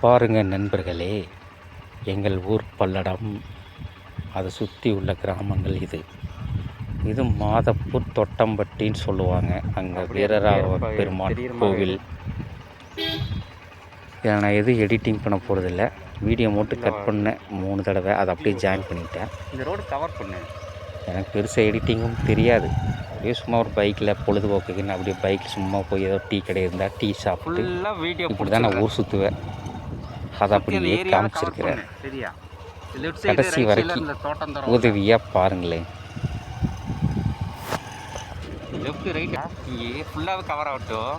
பாருங்க நண்பர்களே, எங்கள் ஊர் பல்லடம், அதை சுற்றி உள்ள கிராமங்கள் இது மாதப்பூர் தொட்டம்பட்டின்னு சொல்லுவாங்க. அங்கே வீரராகவ பெருமாள் கோவில். இதை நான் எதுவும் எடிட்டிங் பண்ண போகிறதில்ல, வீடியோ மட்டும் கட் பண்ணேன் 3 தடவை, அதை அப்படியே ஜாயின் பண்ணிட்டேன். இந்த ரோடு கவர் பண்ணேன். எனக்கு பெருசாக எடிட்டிங்கும் தெரியாது. அப்படியே சும்மா ஒரு பைக்கில் பொழுதுபோக்குக்குன்னு அப்படியே பைக் சும்மா போய் ஏதோ டீ கடை இருந்தால் டீ சாப்பிட்டு இப்படி தான் நான் ஊர் சுற்றுவேன். அதை அப்படியே காமிச்சிருக்கிறேன். கடைசி வரைக்கும் உதவியாக பாருங்களேன். லெஃப்ட் ரைட் ஃபுல்லாகவே கவர் ஆகட்டும்.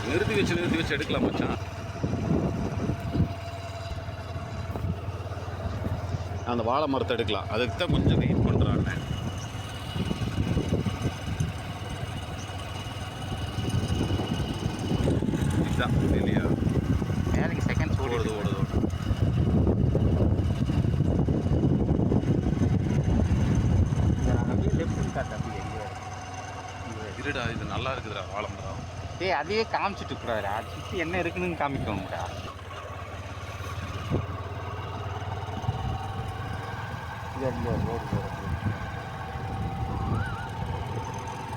நிறுத்தி வச்சு எடுக்கலாம் மச்சான். அந்த வாழை மரத்தை எடுக்கலாம், அதுக்கு தான் கொஞ்சம் வெயிட் பண்ணுறாங்க. இதுதான் இல்லையா, மேலுக்கு செகண்ட்ஸ் ஓடுது. இருடா, இது நல்லா இருக்குதுடா வாழை மரம். அதையே காமிச்சிட்டு இருக்கிறாரு, அது சுற்றி என்ன இருக்குன்னு காமிக்கணும்டா.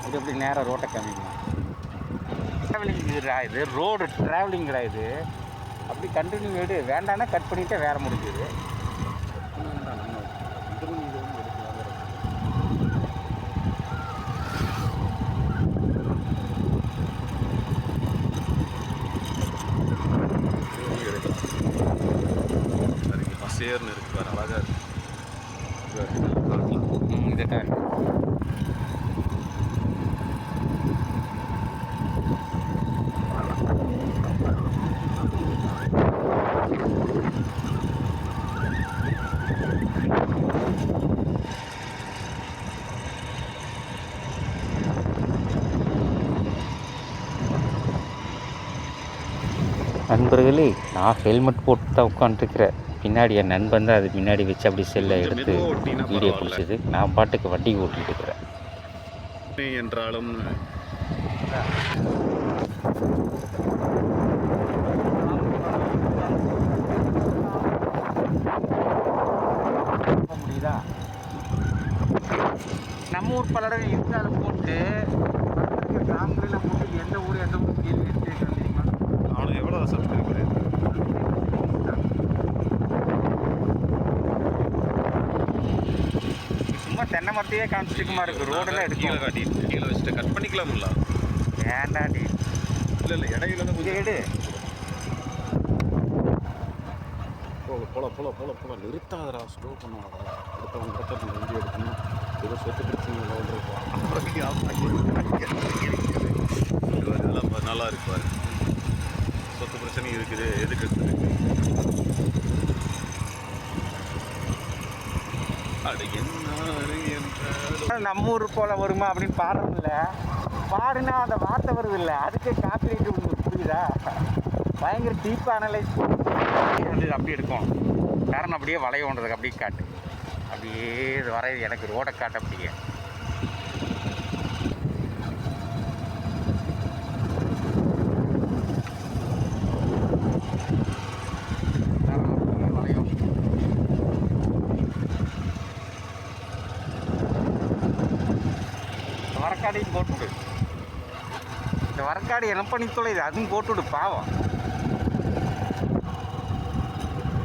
இது எப்படி நேராக ரோட்டை காமிக்கணும். ட்ராவலிங்கிறா இது, ரோடு ட்ராவலிங்கிறா இது. அப்படி கண்டினியூ எடு, வேண்டான்னா கட் பண்ணிவிட்டு வேற முடிஞ்சுது. சேர்னு இருக்கு பாரு, அழகா இருக்கு. நண்பர்களே, நான் ஹெல்மெட் போட்டு தான் உட்காந்துருக்கிறேன். பின்னாடி என் நண்பன் தான் அது முன்னாடி வச்சு அப்படி செல்லை எடுத்து வீடியோ பிடிச்சது. நான் பாட்டுக்கு வண்டி ஓட்டிகிட்டு இருக்கிறேன். என்றாலும் முடியுதா, நம்ம ஊர் பல்லடம் இருந்தாலும் போட்டு கிராமங்களில் போட்டு எந்த ஊர் கேள்வி எடுத்து தெரியுமா? அவனுக்கு எவ்வளோ சப்ஸ்கிரைபர்? சும்மா தென்னை மரத்தையே காமிச்சிருக்குமா இருக்கு. ரோடெல்லாம் எடுக்கல, காட்டி கீழே வச்சுட்டு கட் பண்ணிக்கலாம்ல. வேண்டாண்டி, இல்லை இடையில தான் கொஞ்சம் எடு. போல நிறுத்தாதரா, ஸ்லோ பண்ணுவாடா. அடுத்தவங்க இடத்துல வண்டி எடுக்கணும். ஏதோ சொத்து பிரச்சனை இதெல்லாம் நல்லா இருக்கு பாரு. சொத்து பிரச்சனை இருக்குது, எதுக்கு நம்ம ஊர் போல வருமா அப்படின்னு பாடுறதில்ல. பாடுனா அந்த வார்த்தை வருது இல்லை, அதுக்கே காப்பிரைட் உங்களுக்கு புரியுதா? பயங்கர டீப்பாக அனலைஸ் வந்து அப்படி எடுக்கும். காரணம் அப்படியே வளைய ஒன்றதுக்கு அப்படியே காட்டு, அப்படியே வர எனக்கு ரோடை காட்டு. அப்படியே வளையும். வரக்காடையும் போட்டுவிடு. இந்த வரக்காடு என்ன பண்ணி தொலைது, அதுவும் போட்டுவிடு. பாவம்,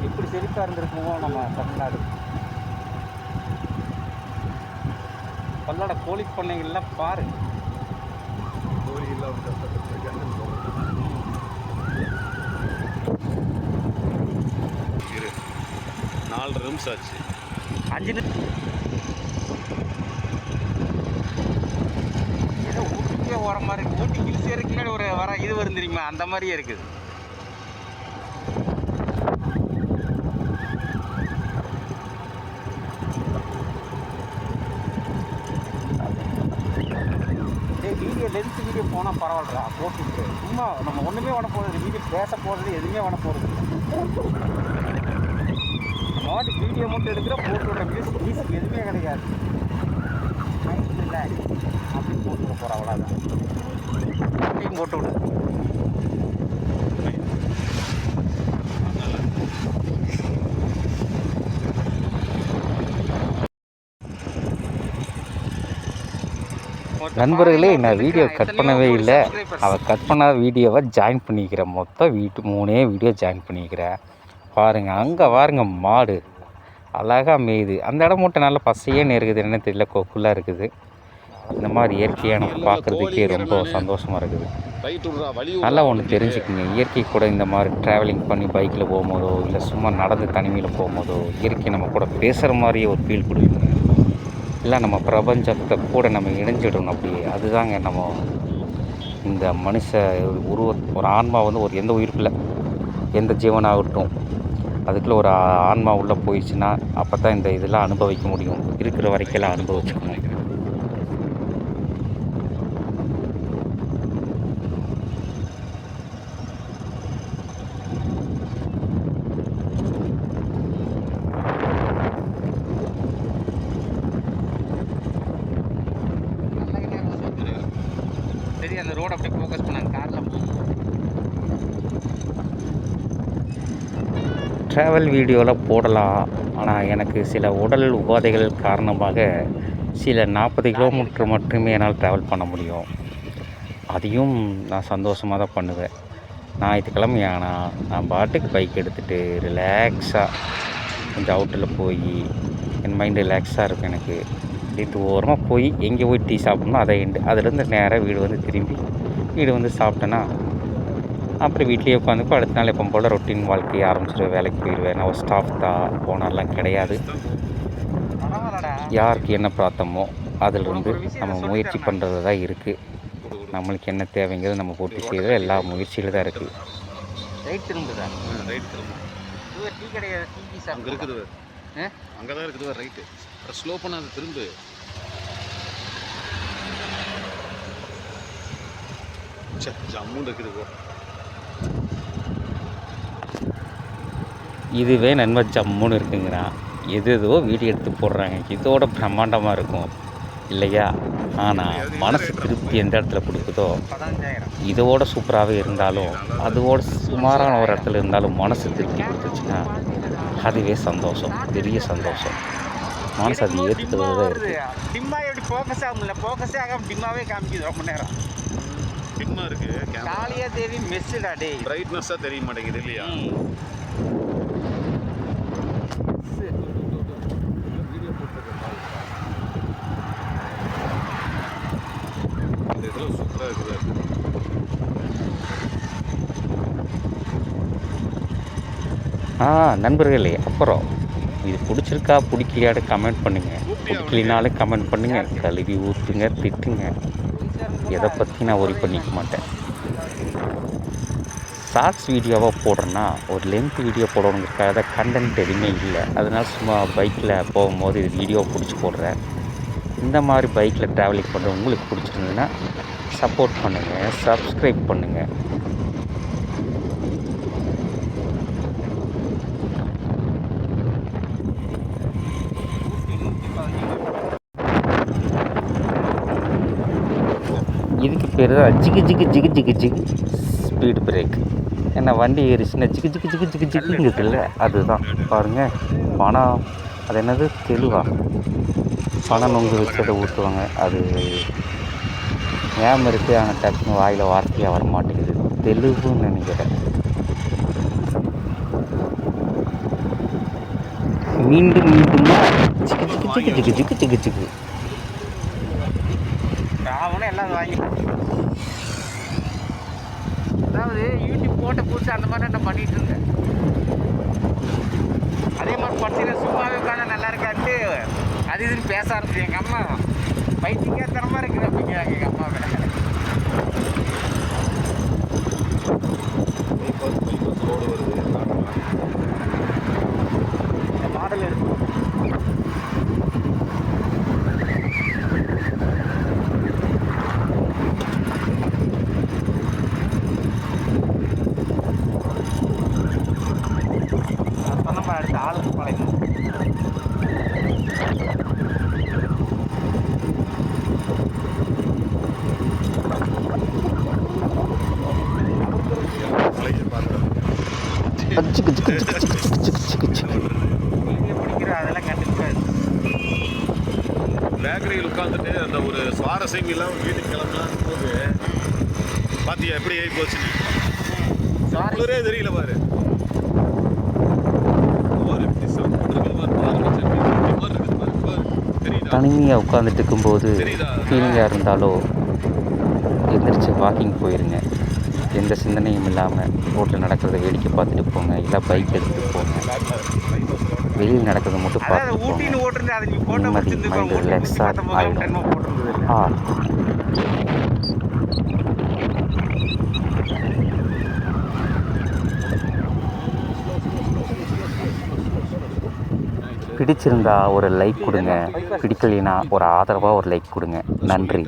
எப்படி செழிப்பாக இருந்திருக்குமோ நம்ம தமிழ்நாடு. பல்லோட கோழி பண்ணைகள்லாம் பாரு. கோழி இல்லாமல் 4 நிமிஷம் ஆச்சு. 5 நிமிஷம் ஏதோ ஊட்டிக்கே ஓர மாதிரி இருக்கு. ஊட்டி ஹில்ஸ் இருக்குன்னு ஒரு வர இது வரும் தெரியுமா, அந்த மாதிரியே இருக்குது. வீடியோ லென்த் வீடியோ போனால் பரவாயில்லடா, போட்டுட்டு சும்மா நம்ம ஒன்றுமே பண்ண போகிறது, வீடியோ பேச போகிறது எதுவுமே பண்ண போகிறது. நம்ம வாட்டி வீடியோ மட்டும் எடுக்கிற போட்டு விட்ற மியூசிக் எதுவுமே கிடையாது. மைண்ட் ரிலாக்ஸ் அப்படின்னு போட்டு போகிற, அவ்வளோதான். போட்டு விடு. நண்பர்களே, நான் வீடியோ கட் பண்ணவே இல்லை. அவள் கட் பண்ணாத வீடியோவை ஜாயின் பண்ணிக்கிறேன். மொத்தம் 3 வீடியோ ஜாயின் பண்ணிக்கிறேன். பாருங்கள், அங்கே பாருங்க மாடு அழகாக மேயுது. அந்த இடம் மட்டும் நல்லா பசையேன்னு இருக்குது. என்னன்னு தெரியல, கொக்குலாம் இருக்குது. இந்த மாதிரி இயற்கையான பார்க்குறதுக்கே ரொம்ப சந்தோஷமாக இருக்குது. நல்லா ஒன்று தெரிஞ்சுக்குங்க, இயற்கை கூட இந்த மாதிரி ட்ராவலிங் பண்ணி பைக்கில் போகும்போதோ இல்லை சும்மா நடந்து தனிமையில் போகும்போதோ இயற்கை நம்ம கூட பேசுகிற மாதிரியே ஒரு ஃபீல் கொடுக்குங்க. இல்லை நம்ம பிரபஞ்சத்தை கூட நம்ம இணைஞ்சிடணும். அப்படியே அதுதாங்க நம்ம இந்த மனுஷ ஒரு ஆன்மா வந்து ஒரு எந்த உயிருக்குள்ள எந்த ஜீவனாகட்டும் அதுக்குள்ளே ஒரு ஆன்மா உள்ளே போயிடுச்சுன்னா அப்போ தான் இந்த இதெல்லாம் அனுபவிக்க முடியும். இருக்கிற வரைக்கெல்லாம் அனுபவிச்சுக்கணும். சரி, அந்த ரோடு அப்படியே ஃபோக்கஸ் பண்ணாங்க காரில். ட்ராவல் வீடியோவில் போடலாம். ஆனால் எனக்கு சில உடல் உபாதைகள் காரணமாக சில 40 கிலோமீட்டர் மட்டுமே என்னால் ட்ராவல் பண்ண முடியும். அதையும் நான் சந்தோஷமாக தான் பண்ணுவேன். ஞாயிற்றுக்கிழமை ஆனால் நான் பாட்டுக்கு பைக் எடுத்துகிட்டு ரிலாக்ஸாக கொஞ்சம் அவுட்டில் போய் என் மைண்டு ரிலாக்ஸாக இருக்கும். எனக்கு இது ஓரமாக போய் எங்கே போய் டீ சாப்பிட்ணும் அதை அதுலேருந்து நேராக வீடு வந்து திரும்பி வீடு வந்து சாப்பிட்டேன்னா அப்புறம் வீட்லேயே உட்காந்துப்போ அடுத்த நாள் எப்போ போல் ரொட்டீன் வாழ்க்கையை ஆரம்பிச்சிடுவேன். வேலைக்கு போயிடுவேன். நான் ஒரு ஸ்டாஃப் தான், ஓனர்லாம் கிடையாது. யாருக்கு என்ன பிரார்த்தமோ அதிலிருந்து நம்ம முயற்சி பண்ணுறது தான் இருக்குது. நம்மளுக்கு என்ன தேவைங்கிறது நம்ம பூர்த்தி செய்கிறது எல்லா முயற்சியில் தான் இருக்குது. ரைட் திரும்புதா? ரைட் திரும்ப. டீ கிடையாது, டீ அங்கே இருக்குது, அங்கே தான் இருக்குது ரைட்டு. ஸ்லோ பண்ணாத, திரும்ப. ஜம்முன்னு இருக்குது போ. இதுவே நண்பர் ஜம்முன்னு இருக்குங்கிறான். எதோ வீடியோ எடுத்து போடுறாங்க. இதோட பிரம்மாண்டமாக இருக்கும் இல்லையா? ஆனால் மனசு திருப்தி எந்த இடத்துல கொடுக்குதோ இதோட சூப்பராகவே இருந்தாலும் அதோட சுமாரான ஒரு இடத்துல இருந்தாலும் மனசு திருப்தி கொடுத்துச்சுன்னா அதுவே சந்தோஷம், பெரிய சந்தோஷம். மனசு அது ஏற்றுக்கிறது தான் இருக்குது. டிம்மா எப்படி ஃபோக்கஸ் ஆகும்ல, ஃபோக்கஸே ஆகாம டிம்மாவே காமிக்குது ரொம்ப நேரம். டிம்மா இருக்கு. காளியா தேவி மெஸ்ஸுடா டே. பிரைட்னஸாக தெரிய மாட்டேங்குது இல்லையா? வீடியோ போட்டுருக்கேன். இந்த இதில் சூப்பராக இருக்குது. நண்பர்களே, அப்புறம் இது பிடிச்சிருக்கா பிடிக்கலையாடு கமெண்ட் பண்ணுங்கள். பிடிக்கலினாலும் கமெண்ட் பண்ணுங்கள். கழுவி ஊற்றுங்க, திட்டுங்க. எதை பற்றி நான் ஒரி பண்ணிக்க மாட்டேன். ஷார்ட்ஸ் வீடியோவாக போடுறேன்னா ஒரு லென்த் வீடியோ போடணுங்கிறதுக்காக கண்டென்ட் எதுவுமே இல்லை. அதனால் சும்மா பைக்கில் போகும்போது இது வீடியோ பிடிச்சி போடுறேன். இந்த மாதிரி பைக்கில் ட்ராவலிங் பண்ணுற உங்களுக்கு பிடிச்சிருந்ததுன்னா சப்போர்ட் பண்ணுங்கள், சப்ஸ்கிரைப் பண்ணுங்கள். இதுக்கு பேர் தான் ஜிகு ஜிகு ஜிகு ஜிகு ஜிகு ஸ்பீடு பிரேக். ஏன்னா வண்டி ஏறிச்சுன்னா ஜிகு ஜிகு ஜிகு ஜிகு ஜிகுங்குதுல்ல, அதுதான் பாருங்கள். பணம் அது என்னது தெளிவா பணம் நொங்கு வச்சு அதை ஊற்றுவாங்க. அது ஏன் இருக்குது, ஆனால் டக்குன்னு வாயில் வார்த்தையாக வர மாட்டேங்குது. தெளிவுன்னு நினைக்கிறேன். மீண்டும் மீண்டுமா ஜிகு ஜிகு ஜிகு ஜிகு ஜிகு ஜிகு ஜிகு எல்லாம் வாங்கி. அதாவது யூடியூப் போட்ட புதுசு அந்த மாதிரி நான் பண்ணிட்டு இருந்தேன். அதே மாதிரி படிச்சுட்டு சும்மாவே உட்காந்து நல்லா இருக்கான்ட்டு அது இதுன்னு பேச ஆரம்பிச்சு. எங்கள் அம்மா பைத்தியக்காரத்தனமாக இருக்குது அப்படிங்கிறாங்க எங்கள் அம்மா வேலை. ரோடு வருது, மாடல் இருக்கு. அடுத்த ஆளுக்கு பழைய பேக்கரியில் உட்காந்துட்டு அந்த ஒரு வார செய்தியெல்லாம் வீட்டுக்கு கிளம்பலாம் போது பாத்தியா எப்படி ஏறி போச்சுன்னு குளிரே தெரியல பாரு தனிமையாக உட்காந்துட்டு இருக்கும்போது ஃபீலிங்காக இருந்தாலோ எந்திரிச்சு வாக்கிங் போயிருங்க. எந்த சிந்தனையும் இல்லாமல் ரோட்டில் நடக்கிறத வேடிக்கை பார்த்துட்டு போங்க, இல்லை பைக் எடுத்துகிட்டு போங்க. வெளியில் நடக்கிறத மட்டும் பார்த்துட்டு போங்க. நிம்மதி மைண்டு ரிலாக்ஸாக ஆகிடும். பிடிச்சிருந்தா ஒரு லைக் கொடுங்க, பிடிக்கலைன்னா ஒரு ஆதரவாக ஒரு லைக் கொடுங்க. நன்றி.